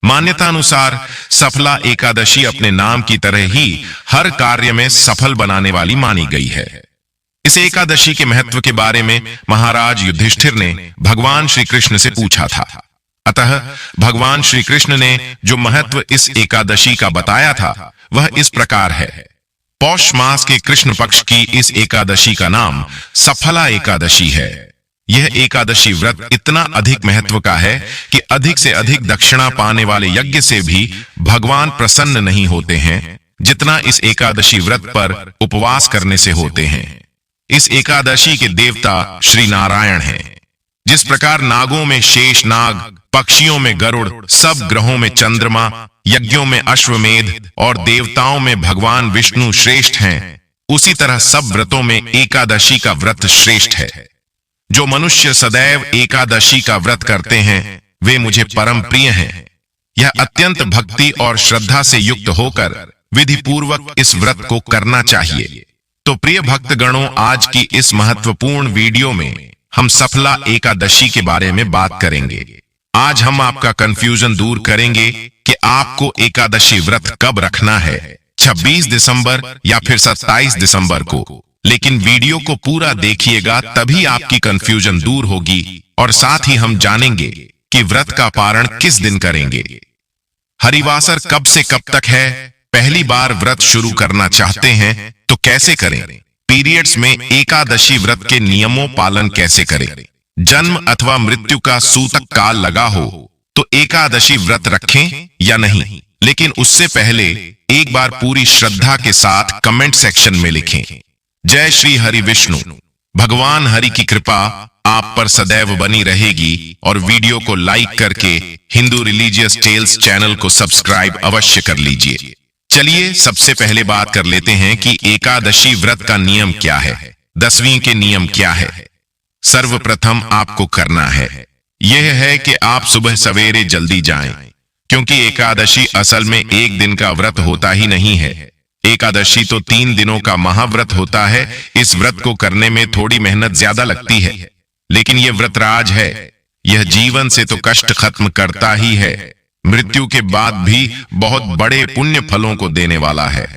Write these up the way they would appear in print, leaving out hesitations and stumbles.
मान्यता अनुसार सफला एकादशी अपने नाम की तरह ही हर कार्य में सफल बनाने वाली मानी गई है। इस एकादशी के महत्व के बारे में महाराज युधिष्ठिर ने भगवान श्री कृष्ण से पूछा था। अतः भगवान श्री कृष्ण ने जो महत्व इस एकादशी का बताया था वह इस प्रकार है। पौष मास के कृष्ण पक्ष की इस एकादशी का नाम सफला एकादशी है। यह एकादशी व्रत इतना अधिक महत्व का है कि अधिक से अधिक दक्षिणा पाने वाले यज्ञ से भी भगवान प्रसन्न नहीं होते हैं जितना इस एकादशी व्रत पर उपवास करने से होते हैं। इस एकादशी के देवता श्री नारायण हैं। जिस प्रकार नागों में शेष नाग, पक्षियों में गरुड़, सब ग्रहों में चंद्रमा, यज्ञों में अश्वमेध और देवताओं में भगवान विष्णु श्रेष्ठ हैं, उसी तरह सब व्रतों में एकादशी का व्रत श्रेष्ठ है। जो मनुष्य सदैव एकादशी का व्रत करते हैं वे मुझे परम प्रिय हैं। यह अत्यंत भक्ति और श्रद्धा से युक्त होकर विधि पूर्वक इस व्रत को करना चाहिए। तो प्रिय भक्तगणों, आज की इस महत्वपूर्ण वीडियो में हम सफला एकादशी के बारे में बात करेंगे। आज हम आपका कंफ्यूजन दूर करेंगे कि आपको एकादशी व्रत कब रखना है, 26 दिसंबर या फिर 27 दिसंबर को। लेकिन वीडियो को पूरा देखिएगा, तभी आपकी कंफ्यूजन दूर होगी और साथ ही हम जानेंगे कि व्रत का पारण किस दिन करेंगे। हरिवासर कब से कब तक है? पहली बार व्रत शुरू करना चाहते हैं तो कैसे करें? पीरियड्स में एकादशी व्रत के नियमों पालन कैसे करें? जन्म अथवा मृत्यु का सूतक काल लगा हो तो एकादशी व्रत रखें या नहीं? लेकिन उससे पहले एक बार पूरी श्रद्धा के साथ कमेंट सेक्शन में लिखें, जय श्री हरि विष्णु। भगवान हरि की कृपा आप पर सदैव बनी रहेगी और वीडियो को लाइक करके हिंदू रिलीजियस टेल्स चैनल को सब्सक्राइब अवश्य कर लीजिए। चलिए सबसे पहले बात कर लेते हैं कि एकादशी व्रत का नियम क्या है, 10वीं के नियम क्या है। सर्वप्रथम आपको करना है यह है कि आप सुबह सवेरे जल्दी जाएं, क्योंकि एकादशी असल में एक दिन का व्रत होता ही नहीं है। एकादशी तो 3 दिनों का महाव्रत होता है। इस व्रत को करने में थोड़ी मेहनत ज्यादा लगती है, लेकिन यह व्रत राज है। यह जीवन से तो कष्ट खत्म करता ही है, मृत्यु के बाद भी बहुत बड़े पुण्य फलों को देने वाला है।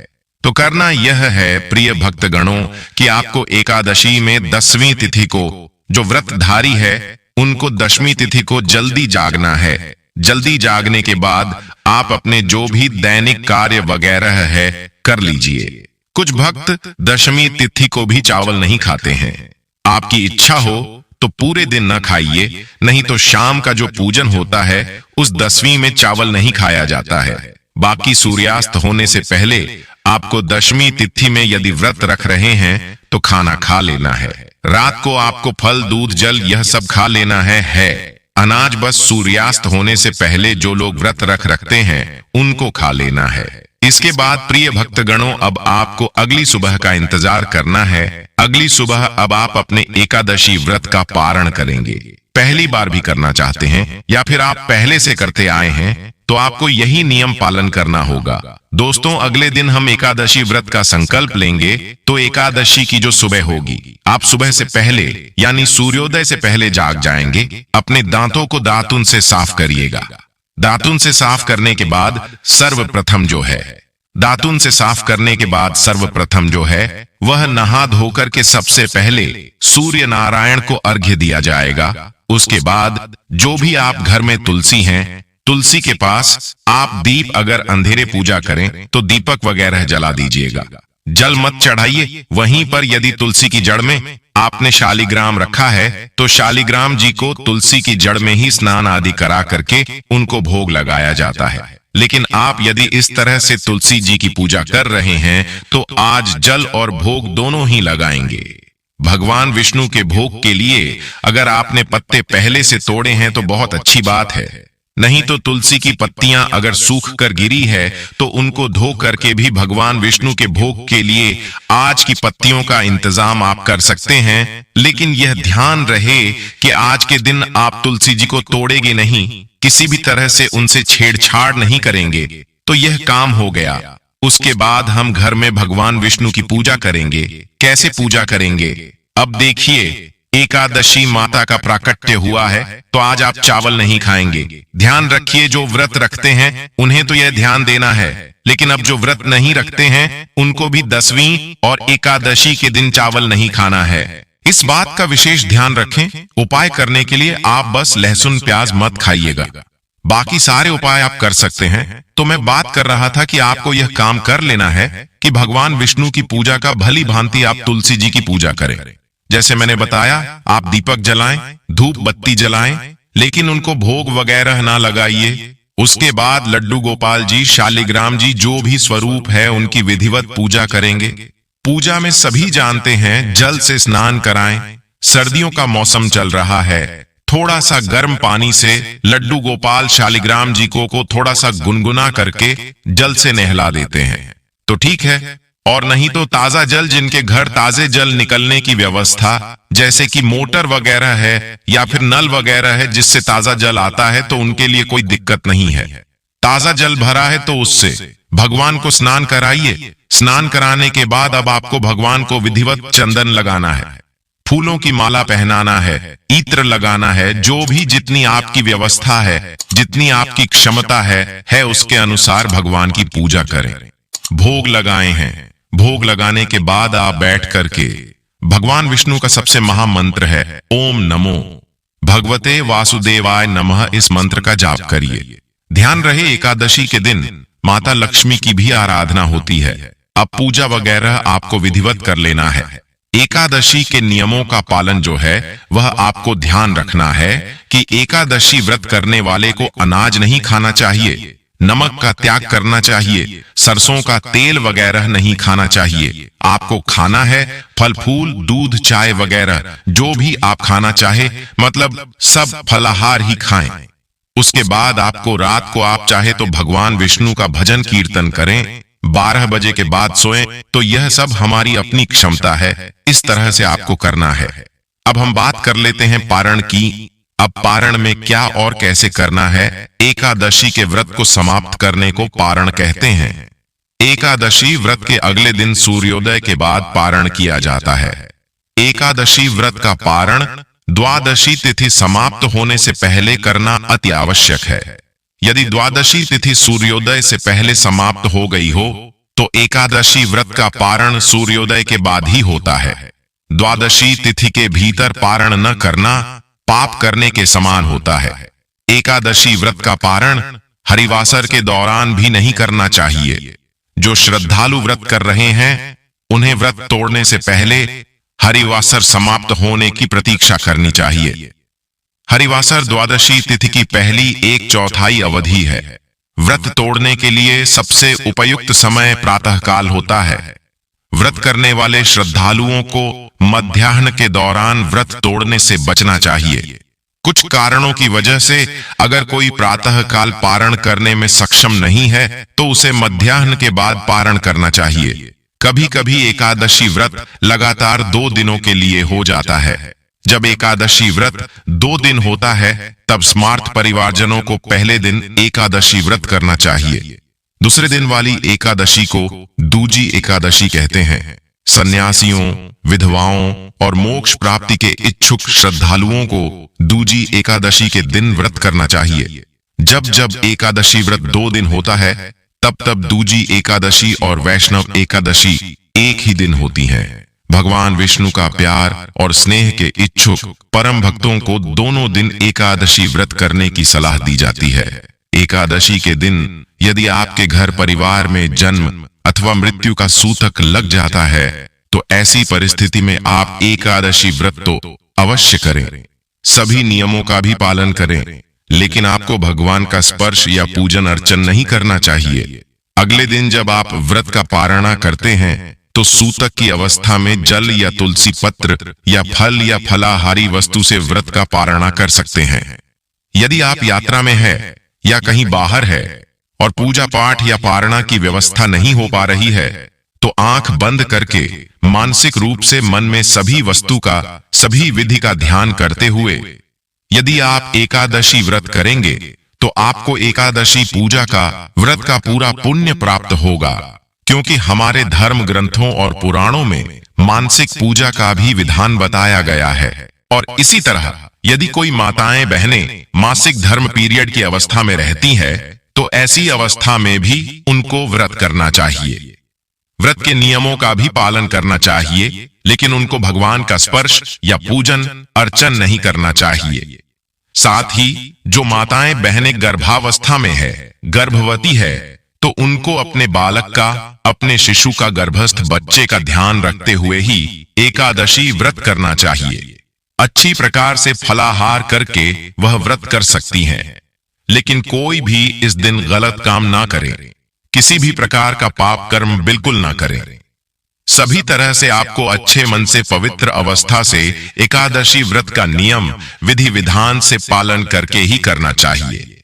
तो करना यह है प्रिय भक्तगणों कि आपको एकादशी में 10वीं तिथि को, जो व्रतधारी है उनको 10वीं तिथि को जल्दी जागना है। जल्दी जागने के बाद आप अपने जो भी दैनिक कार्य वगैरह है कर लीजिए। कुछ भक्त 10वीं तिथि को भी चावल नहीं खाते हैं। आपकी इच्छा हो तो पूरे दिन न खाइए, नहीं तो शाम का जो पूजन होता है उस 10वीं में चावल नहीं खाया जाता है। बाकी सूर्यास्त होने से पहले आपको 10वीं तिथि में यदि व्रत रख रहे हैं तो खाना खा लेना है। रात को आपको फल, दूध, जल यह सब खा लेना है। अनाज बस सूर्यास्त होने से पहले जो लोग व्रत रखते हैं उनको खा लेना है। इसके बाद प्रिय भक्तगणों, अब आपको अगली सुबह का इंतजार करना है। अगली सुबह अब आप अपने एकादशी व्रत का पारण करेंगे। पहली बार भी करना चाहते हैं या फिर आप पहले से करते आए हैं तो आपको यही नियम पालन करना होगा। दोस्तों, अगले दिन हम एकादशी व्रत का संकल्प लेंगे। तो एकादशी की जो सुबह होगी, आप सुबह से पहले यानी सूर्योदय से पहले जाग जाएंगे। अपने दांतों को दातुन से साफ करिएगा। दातुन से साफ करने के बाद सर्वप्रथम जो है, दातुन से साफ करने के बाद सर्वप्रथम जो है वह नहा धोकर के सबसे पहले सूर्य नारायण को अर्घ्य दिया जाएगा। उसके बाद जो भी आप घर में तुलसी हैं, तुलसी के पास आप दीप, अगर अंधेरे पूजा करें तो दीपक वगैरह जला दीजिएगा। जल मत चढ़ाइए। वहीं पर यदि तुलसी की जड़ में आपने शालिग्राम रखा है तो शालिग्राम जी को तुलसी की जड़ में ही स्नान आदि करा करके उनको भोग लगाया जाता है। लेकिन आप यदि इस तरह से तुलसी जी की पूजा कर रहे हैं तो आज जल और भोग दोनों ही लगाएंगे। भगवान विष्णु के भोग के लिए अगर आपने पत्ते पहले से तोड़े हैं तो बहुत अच्छी बात है, नहीं तो तुलसी की पत्तियां अगर सूख कर गिरी है तो उनको धो करके भी भगवान विष्णु के भोग के लिए आज की पत्तियों का इंतजाम आप कर सकते हैं। लेकिन यह ध्यान रहे कि आज के दिन आप तुलसी जी को तोड़ेंगे नहीं, किसी भी तरह से उनसे छेड़छाड़ नहीं करेंगे, तो यह काम हो गया। उसके बाद हम घर में भगवान विष्णु की पूजा करेंगे। कैसे पूजा करेंगे? अब देखिए, एकादशी माता का प्राकट्य हुआ है तो आज आप चावल नहीं खाएंगे। ध्यान रखिए, जो व्रत रखते हैं उन्हें तो यह ध्यान देना है, लेकिन अब जो व्रत नहीं रखते हैं उनको भी 10वीं और एकादशी के दिन चावल नहीं खाना है। इस बात का विशेष ध्यान रखें। उपाय करने के लिए आप बस लहसुन प्याज मत खाइएगा, बाकी सारे उपाय आप कर सकते हैं। तो मैं बात कर रहा था कि आपको यह काम कर लेना है कि भगवान विष्णु की पूजा का भली भांति आप तुलसी जी की पूजा करें। जैसे मैंने बताया, आप दीपक जलाएं, धूप बत्ती जलाएं, लेकिन उनको भोग वगैरह ना लगाइए। उसके बाद लड्डू गोपाल जी, शालिग्राम जी, जो भी स्वरूप है उनकी विधिवत पूजा करेंगे। पूजा में सभी जानते हैं जल से स्नान कराएं। सर्दियों का मौसम चल रहा है, थोड़ा सा गर्म पानी से लड्डू गोपाल शालिग्राम जी को थोड़ा सा गुनगुना करके जल से नहला देते हैं तो ठीक है। और नहीं तो ताजा जल, जिनके घर ताजे जल निकलने की व्यवस्था जैसे कि मोटर वगैरह है या फिर नल वगैरह है जिससे ताजा जल आता है, तो उनके लिए कोई दिक्कत नहीं है। ताजा जल भरा है तो उससे भगवान को स्नान कराइए। स्नान कराने के बाद अब आपको भगवान को विधिवत चंदन लगाना है, फूलों की माला पहनाना है, इत्र लगाना है। जो भी जितनी आपकी व्यवस्था है, जितनी आपकी क्षमता है उसके अनुसार भगवान की पूजा करें। भोग लगाए हैं, भोग लगाने के बाद आप बैठ करके भगवान विष्णु का सबसे महामंत्र है ओम नमो भगवते वासुदेवाय नमः, इस मंत्र का जाप करिए। ध्यान रहे, एकादशी के दिन माता लक्ष्मी की भी आराधना होती है। अब पूजा वगैरह आपको विधिवत कर लेना है। एकादशी के नियमों का पालन जो है वह आपको ध्यान रखना है कि एकादशी व्रत करने वाले को अनाज नहीं खाना चाहिए, नमक का त्याग करना चाहिए, सरसों का तेल वगैरह नहीं खाना चाहिए। आपको खाना है फल फूल, दूध, चाय वगैरह, जो भी आप खाना चाहे, मतलब सब फलाहार ही खाएं। उसके बाद आपको रात को आप चाहे तो भगवान विष्णु का भजन कीर्तन करें। 12 बजे के बाद सोएं, तो यह सब हमारी अपनी क्षमता है, इस तरह से आपको करना है। अब हम बात कर लेते हैं पारण की। अब पारण में क्या और कैसे करना है। एकादशी के व्रत को समाप्त करने को पारण कहते हैं। एकादशी व्रत के अगले दिन सूर्योदय के बाद पारण किया जाता है। एकादशी व्रत का पारण द्वादशी तिथि समाप्त होने से पहले करना अति आवश्यक है। यदि द्वादशी तिथि सूर्योदय से पहले समाप्त हो गई हो तो एकादशी व्रत का पारण सूर्योदय के बाद ही होता है। द्वादशी तिथि के भीतर पारण न करना पाप करने के समान होता है। एकादशी व्रत का पारण हरिवासर के दौरान भी नहीं करना चाहिए। जो श्रद्धालु व्रत कर रहे हैं उन्हें व्रत तोड़ने से पहले हरिवासर समाप्त होने की प्रतीक्षा करनी चाहिए। हरिवासर द्वादशी तिथि की पहली 1/4 अवधि है। व्रत तोड़ने के लिए सबसे उपयुक्त समय प्रातःकाल होता है। व्रत करने वाले श्रद्धालुओं को मध्याह्न के दौरान व्रत तोड़ने से बचना चाहिए। कुछ कारणों की वजह से अगर कोई प्रातःकाल पारण करने में सक्षम नहीं है तो उसे मध्याह्न के बाद पारण करना चाहिए। कभी कभी एकादशी व्रत लगातार 2 दिनों के लिए हो जाता है। जब एकादशी व्रत 2 दिन होता है तब स्मार्त परिवारजनों को पहले दिन एकादशी व्रत करना चाहिए। दूसरे दिन वाली एकादशी को दूजी एकादशी कहते हैं। सन्यासियों, विधवाओं और मोक्ष प्राप्ति के इच्छुक श्रद्धालुओं को दूजी एकादशी के दिन व्रत करना चाहिए। जब जब एकादशी व्रत 2 दिन होता है तब तब दूजी एकादशी और वैष्णव एकादशी एक ही दिन होती हैं। भगवान विष्णु का प्यार और स्नेह के इच्छुक परम भक्तों को दोनों दिन एकादशी व्रत करने की सलाह दी जाती है। एकादशी के दिन यदि आपके घर परिवार में जन्म अथवा मृत्यु का सूतक लग जाता है तो ऐसी परिस्थिति में आप एकादशी व्रत तो अवश्य करें। सभी नियमों का भी पालन करें, लेकिन आपको भगवान का स्पर्श या पूजन अर्चन नहीं करना चाहिए। अगले दिन जब आप व्रत का पारणा करते हैं तो सूतक की अवस्था में जल या तुलसी पत्र या फल या फलाहारी वस्तु से व्रत का पारणा कर सकते हैं। यदि आप यात्रा में है या कहीं बाहर है और पूजा पाठ या पारणा की व्यवस्था नहीं हो पा रही है तो आंख बंद करके मानसिक रूप से मन में सभी वस्तु का, सभी विधि का ध्यान करते हुए यदि आप एकादशी व्रत करेंगे तो आपको एकादशी पूजा का, व्रत का पूरा पुण्य प्राप्त होगा। क्योंकि हमारे धर्म ग्रंथों और पुराणों में मानसिक पूजा का भी विधान बताया गया है। और इसी तरह यदि कोई माताएं बहनें मासिक धर्म पीरियड की अवस्था में रहती है तो ऐसी अवस्था में भी उनको व्रत करना चाहिए। व्रत के नियमों का भी पालन करना चाहिए, लेकिन उनको भगवान का स्पर्श या पूजन अर्चन नहीं करना चाहिए। साथ ही जो माताएं बहनें गर्भावस्था में है, गर्भवती है, तो उनको अपने बालक का, अपने शिशु का, गर्भस्थ बच्चे का ध्यान रखते हुए ही एकादशी व्रत करना चाहिए। अच्छी प्रकार से फलाहार करके वह व्रत कर सकती हैं, लेकिन कोई भी इस दिन गलत काम ना करे, किसी भी प्रकार का पाप कर्म बिल्कुल ना करें। सभी तरह से आपको अच्छे मन से पवित्र अवस्था से एकादशी व्रत का नियम विधि विधान से पालन करके ही करना चाहिए।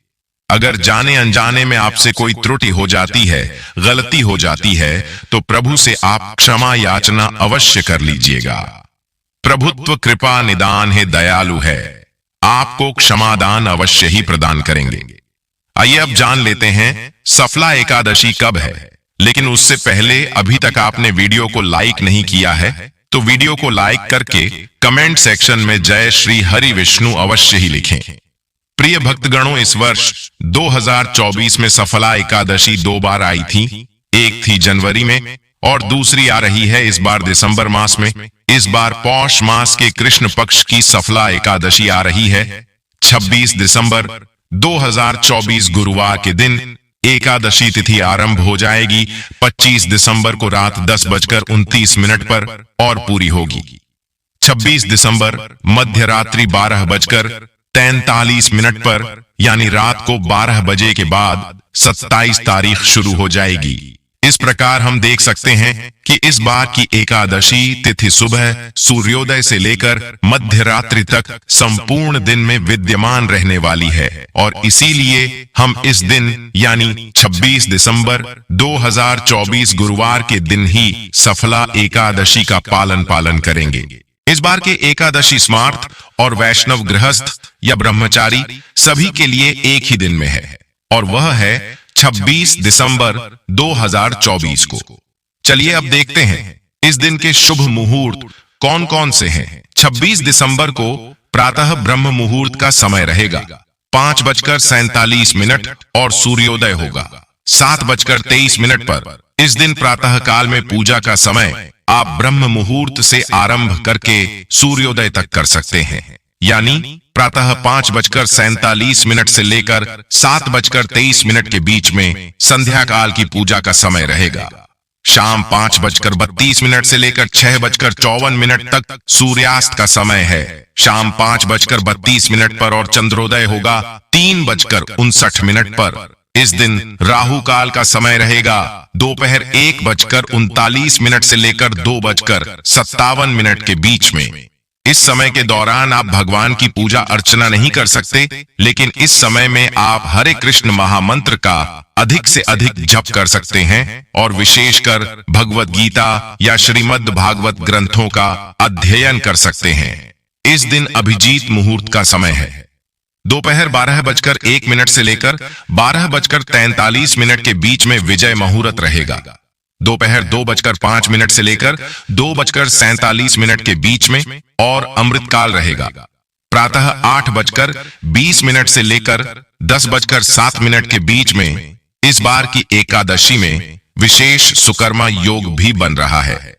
अगर जाने अनजाने में आपसे कोई त्रुटि हो जाती है, गलती हो जाती है, तो प्रभु से आप क्षमा याचना अवश्य कर लीजिएगा। प्रभुत्व कृपा निदान है, दयालु है, आपको क्षमादान अवश्य ही प्रदान करेंगे। आइए अब जान लेते हैं सफला एकादशी कब है। लेकिन उससे पहले अभी तक आपने वीडियो को लाइक नहीं किया है तो वीडियो को लाइक करके कमेंट सेक्शन में जय श्री हरि विष्णु अवश्य ही लिखें। प्रिय भक्तगणों, इस वर्ष 2024 में सफला एकादशी 2 बार आई थी। एक थी जनवरी में और दूसरी आ रही है इस बार दिसंबर मास में। इस बार पौष मास के कृष्ण पक्ष की सफला एकादशी आ रही है। 26 दिसंबर 2024 गुरुवार के दिन एकादशी तिथि आरंभ हो जाएगी। 25 दिसंबर को रात 10:29 पर और पूरी होगी। 26 दिसंबर मध्य रात्रि 12:43 पर यानी रात को 12 बजे के बाद 27 तारीख शुरू हो जाएगी। इस प्रकार हम देख सकते हैं कि इस बार की एकादशी तिथि सुबह सूर्योदय से लेकर मध्य रात्रि तक संपूर्ण दिन में विद्यमान रहने वाली है और इसीलिए हम इस दिन यानी 26 दिसंबर 2024 गुरुवार के दिन ही सफला एकादशी का पालन करेंगे। इस बार के एकादशी स्मार्त और वैष्णव गृहस्थ या ब्रह्मचारी सभी के लिए एक ही दिन में है और वह है 26 दिसंबर 2024 को। चलिए अब देखते हैं इस दिन के शुभ मुहूर्त कौन कौन से हैं। 26 दिसंबर को प्रातः ब्रह्म मुहूर्त का समय रहेगा 5:47 और सूर्योदय होगा 7:23 पर। इस दिन प्रातः काल में पूजा का समय आप ब्रह्म मुहूर्त से आरंभ करके सूर्योदय तक कर सकते हैं, यानी प्रातः 5:47 से लेकर 7:23 के बीच में संध्या काल की पूजा का समय रहेगा। शाम 5:32 से लेकर 6:54 तक सूर्यास्त का समय है। शाम 5:32 पर और चंद्रोदय होगा 3:59 पर। इस दिन राहु काल का समय रहेगा दोपहर 1:39 से लेकर 2:57 के बीच में। इस समय के दौरान आप भगवान की पूजा अर्चना नहीं कर सकते, लेकिन इस समय में आप हरे कृष्ण महामंत्र का अधिक से अधिक जप कर सकते हैं और विशेषकर भगवत गीता या श्रीमद् भागवत ग्रंथों का अध्ययन कर सकते हैं। इस दिन अभिजीत मुहूर्त का समय है। दोपहर 12:01 से लेकर 12:43 के बीच में विजय मुहूर्त रहेगा। दोपहर 2:05 से लेकर 2:47 के बीच में और अमृतकाल रहेगा। प्रातः 8:20 से लेकर 10:07 के बीच में इस बार की एकादशी में विशेष सुकर्मा योग भी बन रहा है।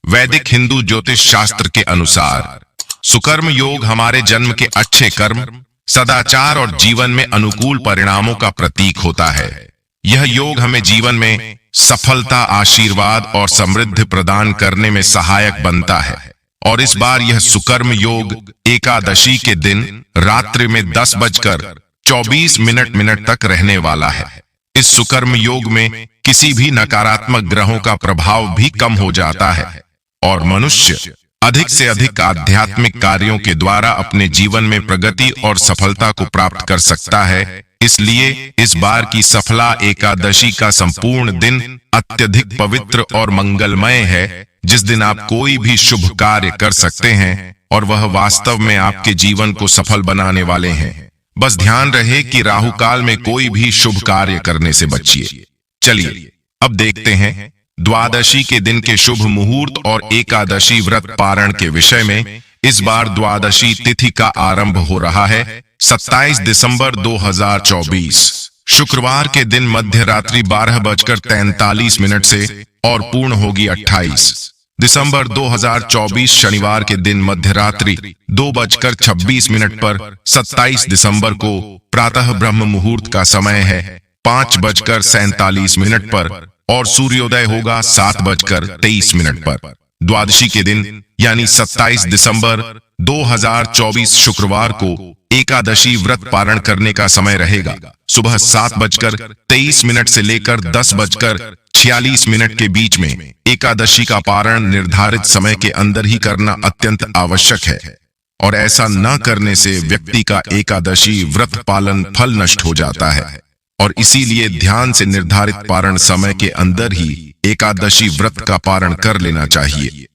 वैदिक हिंदू ज्योतिष शास्त्र के अनुसार सुकर्म योग हमारे जन्म के अच्छे कर्म, सदाचार और जीवन में अनुकूल परिणामों का प्रतीक होता है। यह योग हमें जीवन में सफलता, आशीर्वाद और समृद्धि प्रदान करने में सहायक बनता है और इस बार यह सुकर्म योग एकादशी के दिन रात्रि में 10:24 तक रहने वाला है। इस सुकर्म योग में किसी भी नकारात्मक ग्रहों का प्रभाव भी कम हो जाता है और मनुष्य अधिक से अधिक आध्यात्मिक कार्यों के द्वारा अपने जीवन में प्रगति और सफलता को प्राप्त कर सकता है। इसलिए इस बार की सफला एकादशी का संपूर्ण दिन अत्यधिक पवित्र और मंगलमय है, जिस दिन आप कोई भी शुभ कार्य कर सकते हैं और वह वास्तव में आपके जीवन को सफल बनाने वाले हैं। बस ध्यान रहे कि राहु काल में कोई भी शुभ कार्य करने से बचिए। चलिए अब देखते हैं द्वादशी के दिन के शुभ मुहूर्त और एकादशी व्रत पारण के विषय में इस बार द्वादशी तिथि का आरंभ हो रहा है 27 दिसंबर 2024 शुक्रवार के दिन मध्य रात्रि 12:43 से और पूर्ण होगी 28 दिसंबर 2024 शनिवार के दिन मध्य रात्रि 2:26 पर 27 दिसंबर को प्रातः ब्रह्म मुहूर्त का समय है 5:47 पर और सूर्योदय होगा 7:23 पर। द्वादशी के दिन यानी 27 दिसंबर 2024 शुक्रवार को एकादशी व्रत पारण करने का समय रहेगा सुबह 7:23 से लेकर 10:46 के बीच में। एकादशी का पारण निर्धारित समय के अंदर ही करना अत्यंत आवश्यक है और ऐसा न करने से व्यक्ति का एकादशी व्रत पालन फल नष्ट हो जाता है और इसीलिए ध्यान से निर्धारित पारण समय के अंदर ही एकादशी व्रत का पारण कर लेना चाहिए।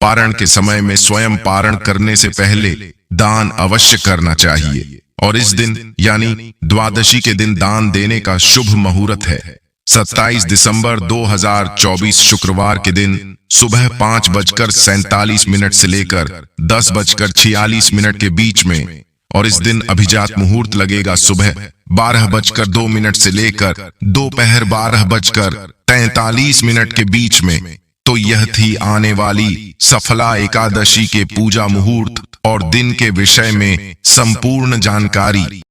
पारण के समय में स्वयं पारण करने से पहले दान अवश्य करना चाहिए और इस दिन यानी द्वादशी के दिन दान देने का शुभ मुहूर्त है 27 दिसंबर 2024 शुक्रवार के दिन सुबह 5:47 से लेकर 10:46 के बीच में और इस दिन अभिजात मुहूर्त लगेगा सुबह 12:02 से लेकर दोपहर 12:43 के बीच में। तो यह थी आने वाली सफला एकादशी के पूजा मुहूर्त और दिन के विषय में संपूर्ण जानकारी।